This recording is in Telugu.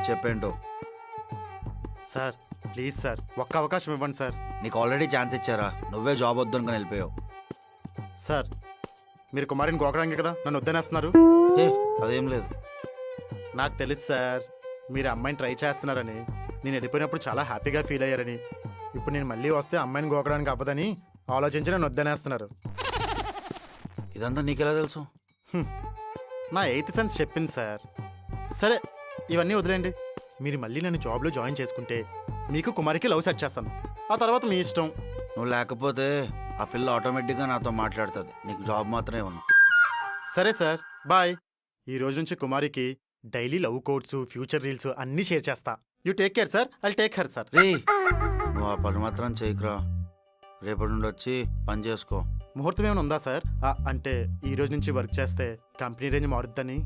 చెప్పేంటో. సార్ ప్లీజ్ సార్ ఒక్క అవకాశం ఇవ్వండి సార్. నీకు ఆల్రెడీ ఛాన్స్ ఇచ్చారా, నువ్వే జాబ్ వద్దు అనుకుని వెళ్ళిపోయావు. సార్ మీరు కుమారిని గోకడానికి కదా నన్ను వద్దనేస్తున్నారు. ఏ అదేం లేదు. నాకు తెలుసు సార్, మీరు అమ్మాయిని ట్రై చేస్తున్నారని. నేను వెళ్ళిపోయినప్పుడు చాలా హ్యాపీగా ఫీల్ అయ్యారని. ఇప్పుడు నేను మళ్ళీ వస్తే అమ్మాయిని గోకడానికి అవ్వదని ఆలోచించి నన్ను వద్దనేస్తున్నారు. ఇదంతా నీకెలా తెలుసు? నా ఎయిత్ సెన్స్ చెప్పింది సార్. సరే ఇవన్నీ వదిలేండి. మీరు మళ్ళీ నన్ను జాబ్లో జాయిన్ చేసుకుంటే మీకు కుమారికి లవ్ సెట్ చేస్తాను. ఆ తర్వాత మీ ఇష్టం. నువ్వు లేకపోతే ఆ పిల్ల ఆటోమేటిక్గా నాతో మాట్లాడుతుంది. నీకు జాబ్ మాత్రమే ఇవ్వను. సరే సార్ బాయ్. ఈ రోజు నుంచి కుమారికి daily love quotes, future reels అన్నీ షేర్ చేస్తా. You take care sir. I'll take care sir. రే నువ్వు ఆ పని మాత్రం చేయకురా. రేపటి నుండి వచ్చి పని చేసుకో. ముహూర్తం ఏమైనా ఉందా సార్? అంటే ఈ రోజు నుంచి వర్క్ చేస్తే కంపెనీ రేంజ్ మారుద్దని.